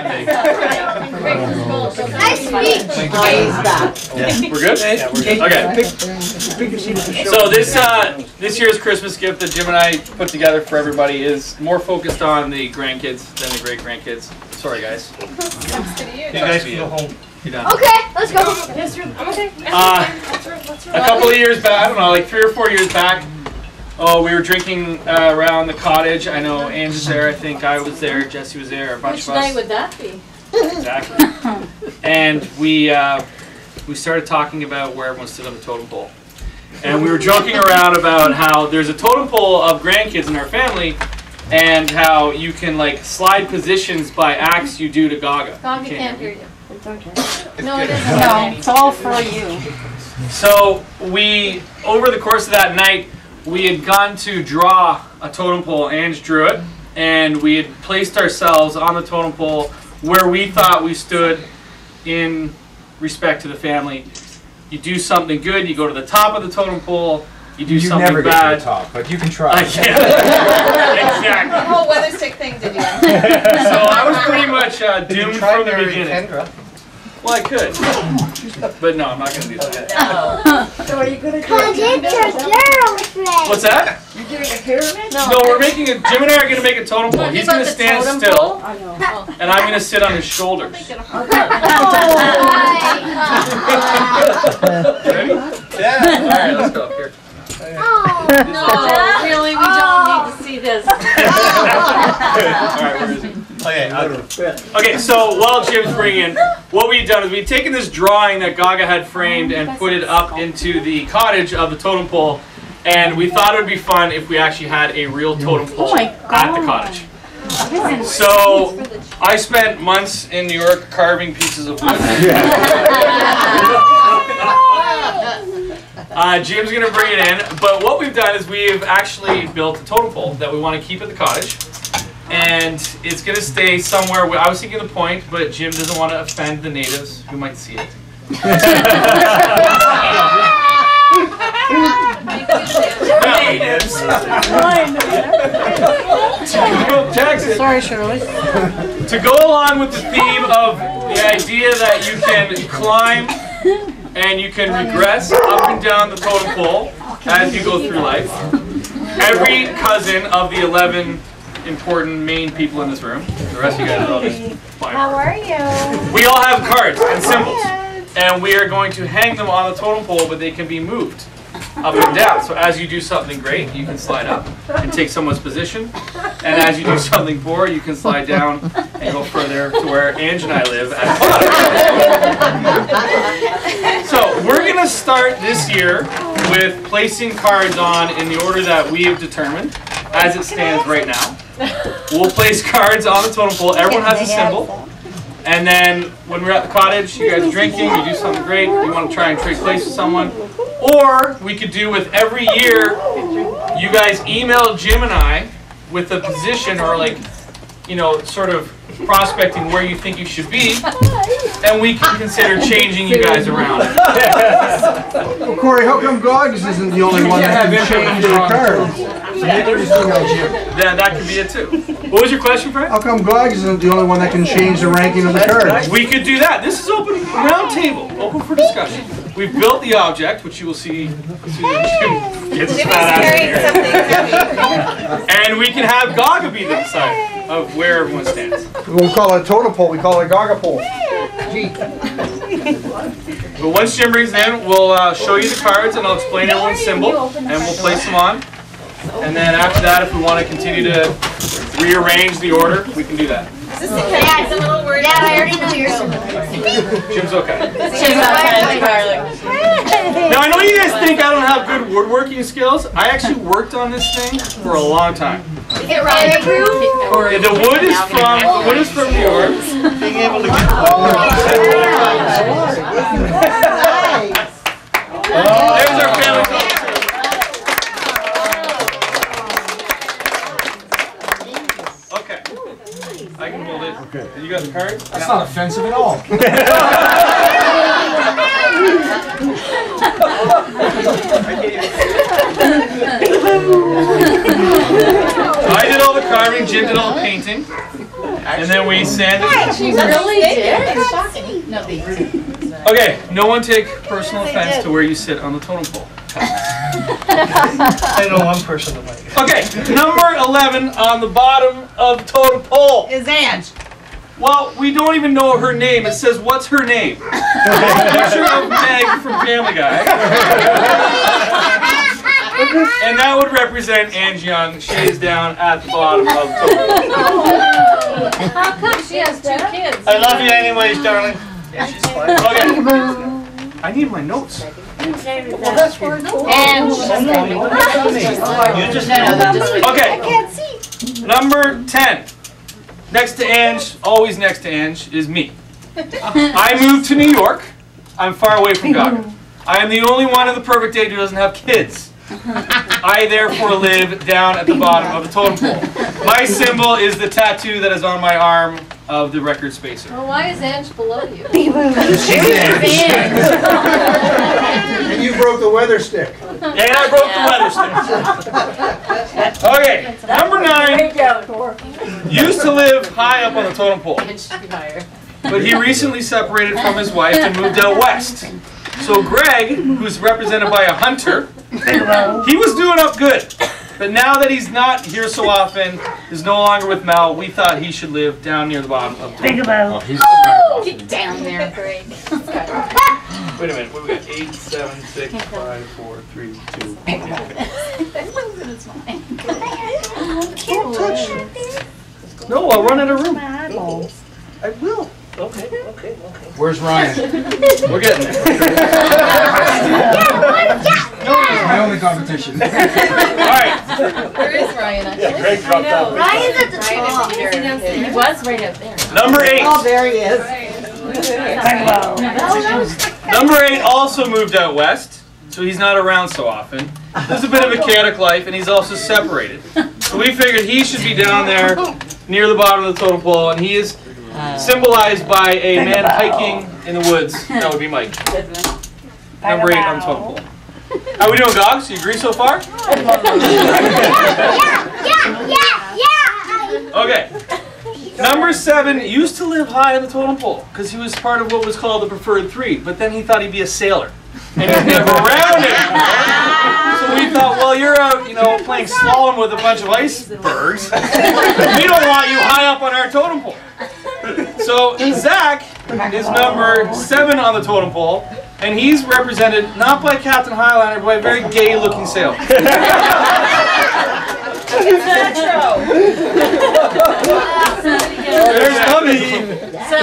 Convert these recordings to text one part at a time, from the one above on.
big. Nice speech. We're good? Yeah, we're good. Okay. So this year's Christmas gift that Jim and I put together for everybody is more focused on the grandkids than the great grandkids. Sorry, guys. You guys can go home. You're done. Okay, let's go. I'm okay. A couple of years back, I don't know, like 3 or 4 years back, we were drinking around the cottage. I know Ange was there, I think I was there, Jesse was there, a bunch Which of us. night would that be? Exactly. And we started talking about where everyone stood on the totem pole. And we were joking around about how there's a totem pole of grandkids in our family, and how you can like slide positions by acts you do to Gaga. Gaga can't hear you. It's okay. No, it isn't. No, it's all for you. So we, over the course of that night, we had gone to draw a totem pole. Ange drew it, and we had placed ourselves on the totem pole where we thought we stood in respect to the family. You do something good, you go to the top of the totem pole. You do something never bad. get to the top, but you can try. Exactly. The whole weather stick thing did you? So I was pretty much doomed from the beginning. Kendra? Well, I could, but no, I'm not going to do that. So are you going to do Cause it's your girlfriend. What's that? You're doing a pyramid? No, we're making a. Jim and I are going to make a totem pole. He's going to stand still, I know. and I'm going to sit on his shoulders. Ready? Yeah. All right, let's go here. No, really, we don't need to see this. All right, where is it? Okay, so while Jim's bringing, what we've done is we've taken this drawing that Gaga had framed and put it up into the cottage of the totem pole, and we thought it would be fun if we actually had a real totem pole at the cottage. So I spent months in New York carving pieces of wood. Jim's going to bring it in, but what we've done is we've actually built a totem pole that we want to keep at the cottage. And it's going to stay somewhere. I was thinking the point, but Jim doesn't want to offend the natives who might see it. Texas. Sorry, Shirley. To go along with the theme of the idea that you can climb and you can regress up and down the totem pole as you go through life. Every cousin of the 11 important main people in this room, the rest of you guys are all just fine. How are you? We all have cards and symbols, and we are going to hang them on the totem pole, but they can be moved up and down. So as you do something great, you can slide up and take someone's position, and as you do something poor, you can slide down and go further to where Ange and I live at the bottom. So we're going to start this year with placing cards on in the order that we have determined as it stands right now. We'll place cards on the totem pole. Everyone has a symbol. And then when we're at the cottage, you guys are drinking, you do something great, you want to try and trade places with someone. Or we could do with every year, you guys email Jim and I with a position or like, you know, sort of prospecting where you think you should be, and we can consider changing you guys around. Well, Kory, how come Gogs isn't the only one that can change the cards? That could be it too. What was your question, Fred? How come Gogs isn't the only one that can change the ranking of the cards? We could do that. This is open, round table, open for discussion. We've built the object, which you will see as soon as Jim gets his fat ass in here. And we can have Gaga be the decider of where everyone stands. We won't call it a totem pole, we call it a Gaga pole. But once Jim brings it in, we'll show you the cards and I'll explain everyone's symbol and we'll place them on. And then after that, if we want to continue to rearrange the order, we can do that. Is this because he's a little worried? Dad, I already know your symbol. Jim's okay. Jim's outside the garlic. Now I know you guys think I don't have good woodworking skills. I actually worked on this thing for a long time. Is it right? The wood is from New York. Being able to get There's our family photo. Okay. I can hold it. Okay. You got the cards? That's not offensive at all. I did all the carving, Jim did all the painting. And then we sand it. She really did. It's shocking. No, they Okay, no one take personal offense to where you sit on the totem pole. I know one person that might. Okay, number 11 on the bottom of the totem pole. Is Ange. Well, we don't even know her name. It says, what's her name? Picture of Meg from Family Guy. And that would represent Ange Young. She is down at the bottom of the totem pole. How come she has 2 kids? I love you anyways, darling. Yeah, she's fine. Okay, I need my notes. Well, that's where it's going. And You just Okay, number 10. Next to Ange, always next to Ange, is me. I moved to New York. I'm far away from Gaga. I am the only one in the perfect age who doesn't have kids. I therefore live down at the bottom of the totem pole. My symbol is the tattoo that is on my arm of the record spacer. well, why is Ange below you? And you broke the weather stick. And I broke the weather stick. Okay, number 9 used to live high up on the totem pole, but he recently separated from his wife and moved out west. So Greg, who's represented by a hunter, he was doing up good. But now that he's not here so often, is no longer with Mel, we thought he should live down near the bottom of the totem pole. Get down there, Greg. Wait a minute, what do we got? 8, 7, 6, 5, 4, 3, 2. No, I'll run out of room. I will. Okay. Where's Ryan? We're getting there. My only competition. All right. Where is Ryan actually? Greg dropped out. Ryan's at the top. He was right up there. Number 8. Oh, there he is. Number 8 also moved out west, so he's not around so often. Lives a bit of a chaotic life, and he's also separated. So we figured he should be down there near the bottom of the totem pole, and he is symbolized by a man hiking in the woods. That would be Mike. Number 8 on the totem pole. How we doing, Gogs? You agree so far? Okay. Number 7 used to live high on the totem pole because he was part of what was called the preferred 3, but then he thought he'd be a sailor. And he's never around anymore. So we thought, well, you're out, playing slalom with a bunch of icebergs. We don't want you high up on our totem pole. So Zach is number 7 on the totem pole, and he's represented not by Captain Highlander, but by a very gay-looking sailor. There's Hubby,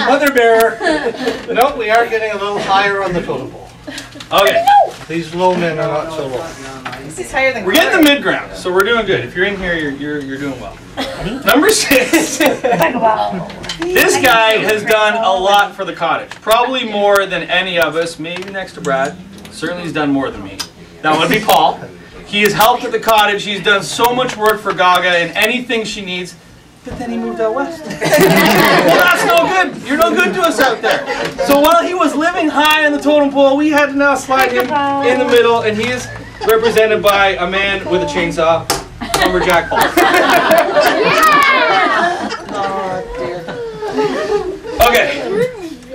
Mother Bear. Nope, we are getting a little higher on the totem pole. Okay. These low men are not so low. He's higher than We're getting the mid-ground, so we're doing good. If you're in here, you're doing well. Number 6. This guy has done a lot for the cottage. Probably more than any of us, maybe next to Brad. Certainly he's done more than me. That would be Paul. He has helped at the cottage. He's done so much work for Gaga and anything she needs. But then he moved out west. Well, that's no good. You're no good to us out there. So while he was living high on the totem pole, we had to now slide him in the middle, and he is represented by a man with a chainsaw, Lumberjack Paul. Okay,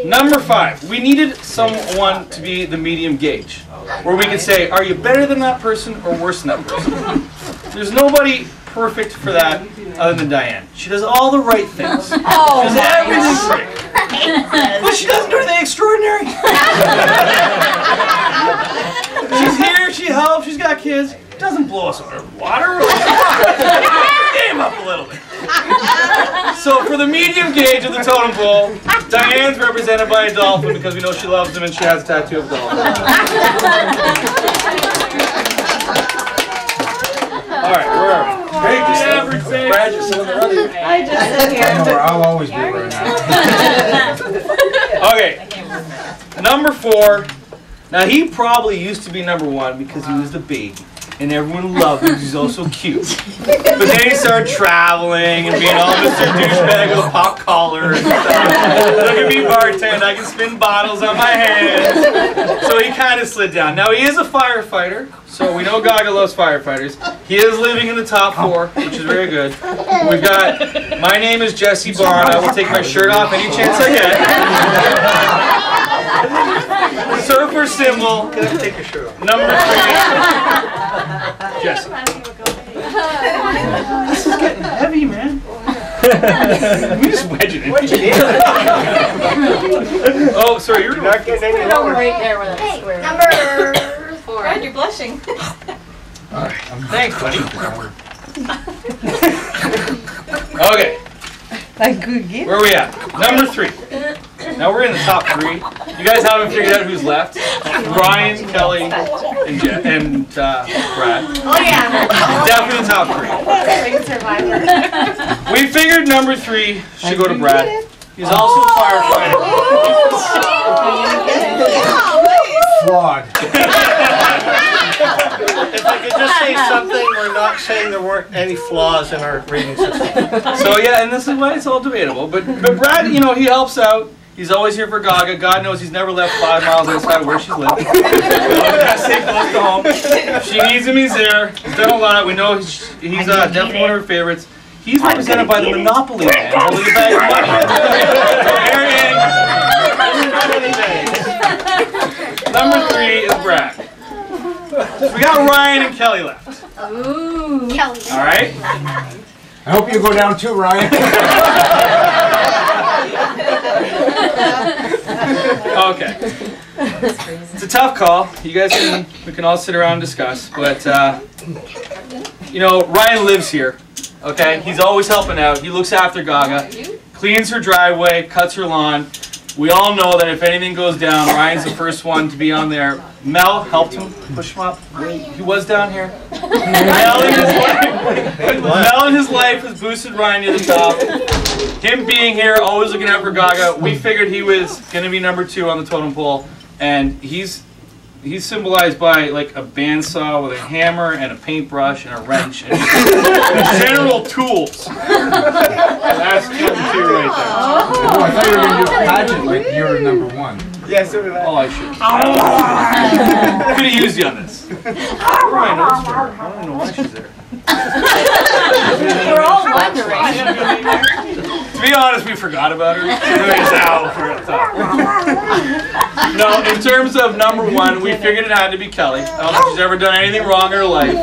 number 5. We needed someone to be the medium gauge, where we could say, are you better than that person or worse than that person? There's nobody perfect for that other than Diane. She does all the right things. She does everything great. But she doesn't do anything extraordinary. She's here, she helps, she's got kids. Doesn't blow us out of water. Game up a little bit. So for the medium gauge of the totem pole, Diane's represented by a dolphin because we know she loves him and she has a tattoo of a dolphin. Alright, where are we? Great, Brad, you're still in the running. I just sit here. I'll always be right now. Okay, number 4. Now he probably used to be number 1 because he was the baby. and everyone loved him because he's also cute. But then he started traveling and being all Mr. Douchebag with a pop collar and stuff. Look at me bartend, I can spin bottles on my hands. So he kind of slid down. Now he is a firefighter, so we know Gaga loves firefighters. He is living in the top 4, which is very good. We've got, my name is Jesse Barn. I will take my shirt off any chance I get. Surfer symbol. Can I take your shirt off? Number 3. Jesse. This is getting heavy, man. Let me just wedge it in. Oh, sorry, you're not getting any Put it over lower. right there where that square is. Number 4. God, you're blushing. Thanks, buddy. Okay. Where are we at? Number 3. Now we're in the top 3. You guys haven't figured out who's left. Ryan, Kelly, and Brad. Oh yeah. Definitely top 3. We figured number 3 should go to Brad. He's also a firefighter. Flawed. If I could just say something, we're not saying there weren't any flaws in our rating system. So yeah, and this is why it's all debatable. But Brad, you know, he helps out. He's always here for Gaga. God knows he's never left 5 miles outside of where she's lived. Gotta stay close to home. If she needs him, he's there. He's done a lot. We know he's definitely one of her favorites. He's represented by the Monopoly man, holding a bag of money. Number 3 is Brad. So we got Ryan and Kelly left. Ooh. Kelly. All right. I hope you go down too, Ryan. Okay. It's a tough call. You guys we can all sit around and discuss, but you know, Ryan lives here. Okay, he's always helping out. He looks after Gaga, cleans her driveway, cuts her lawn. We all know that if anything goes down, Ryan's the first one to be on there. Mel helped him push him up. He was down here. Mel in his life has boosted Ryan to the top. Him being here, always looking out for Gaga, we figured he was going to be number 2 on the totem pole, and he's symbolized by like a bandsaw with a hammer and a paintbrush and a wrench and general tools. That's number 2 right there. Oh, I thought you were going to do a pageant like you're number 1. Yes, so did I. Oh, I should. Could have used you on this. Ryan knows her. I don't know why she's there. We're all wondering. To be honest, we forgot about her. No, in terms of number 1, we figured it had to be Kelly. I don't think she's ever done anything wrong in her life.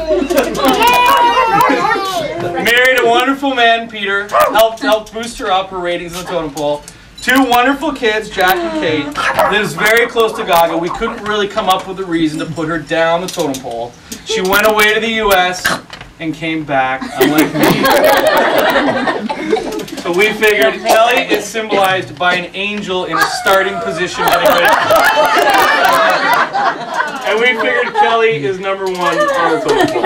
Married a wonderful man, Peter. Helped boost her up, her ratings on the totem pole. 2 wonderful kids, Jack and Kate. Lives very close to Gaga. We couldn't really come up with a reason to put her down the totem pole. She went away to the U.S. and came back, unlike me. So we figured Kelly is symbolized by an angel in a starting position. And we figured Kelly is number 1 on the totem pole.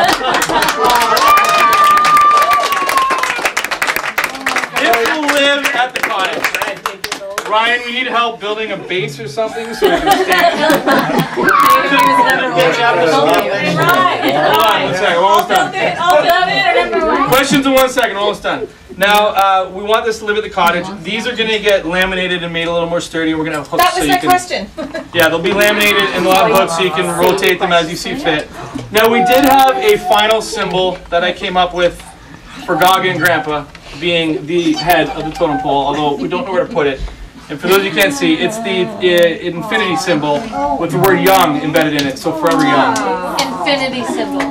If you live at the cottage, Ryan, we need help building a base or something so we can stand. Hold on 1 second, almost done. Questions in 1 second, almost done. Now, we want this to live at the cottage. These are going to get laminated and made a little more sturdy. We're going to have hooks That was so my you can... question. Yeah, they'll be laminated and they'll have hooks so you can rotate them as you see fit. Now, we did have a final symbol that I came up with for Gaga and Grandpa being the head of the totem pole, although we don't know where to put it. And for those you can't see, it's the infinity symbol with the word young embedded in it, so forever young. Infinity symbol.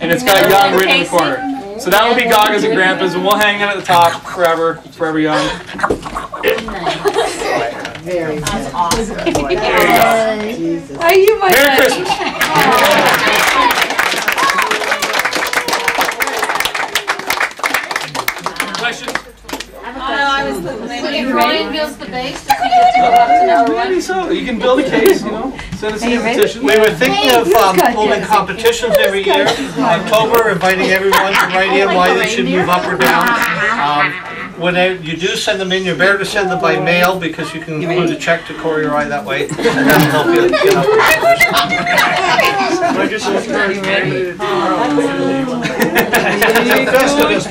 And it's got young written in the corner. So that will be Gaga's and Grandpa's, and we'll hang it at the top forever, forever young. That's awesome. There you go. Are you my Merry Christmas. Questions? If Ryan builds the base, does he get to go up to number 1? Maybe so. You can build a case, you know. Send us a petition. We were thinking of holding competitions every year. October, inviting everyone to write in why they should move up or down. when you do send them in, you're better to send them by mail because you can include a check to Kory or I that way, and that'll help you get up. Do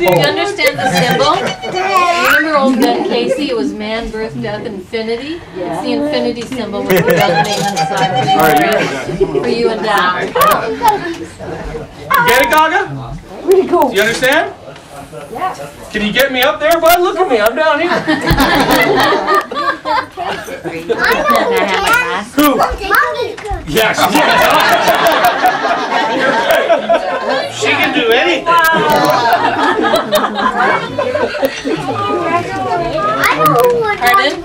you understand the symbol? Remember old Ben Casey? It was man, birth, death, infinity. It's the infinity symbol with the death name inside for you and Dad. You get it, Gaga? Really cool. Do you understand? Yeah. Can you get me up there, bud? Look at me, I'm down here. Who? Yes. She can do anything. Pardon?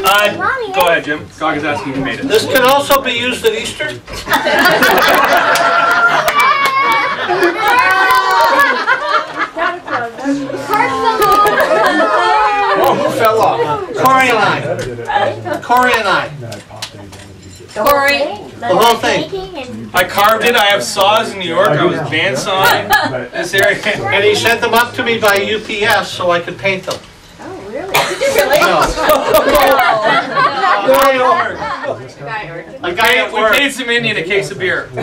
Go ahead, Jim. Gaga's asking who made it. This can also be used at Easter. Oh, who fell off? Kory and I. Kory and I. Kory. The whole thing. I carved it. I have saws in New York. I was bandsawing this area. And he sent them up to me by UPS so I could paint them. A guy at We work. paid some Indian a case of beer. A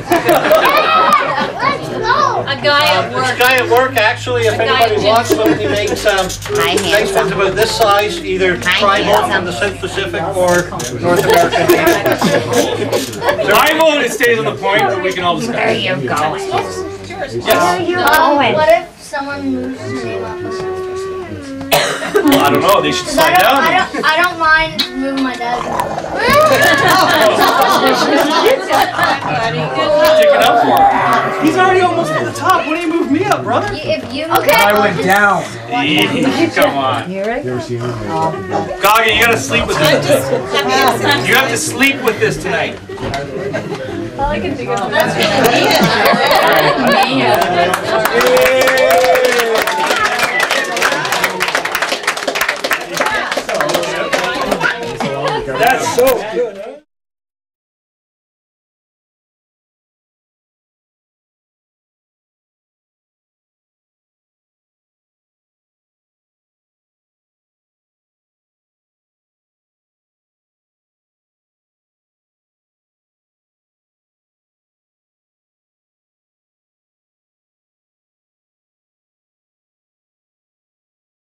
guy at This work. guy at work, actually, if anybody wants them, he makes nice ones about this size, either tribal from the South Pacific or North American. My vote, it stays on the point, but we can all discuss. There you go. What if someone moves the name off the surface? Well, I don't know. They should slide down. I don't mind moving my dad's. Stick it up for him. He's already almost to the top. Why don't you move me up, brother? If you I went down. Come on. Here I go. Gaga, you gotta sleep with this. You have to sleep with this tonight. All I can think of. That's That's so good.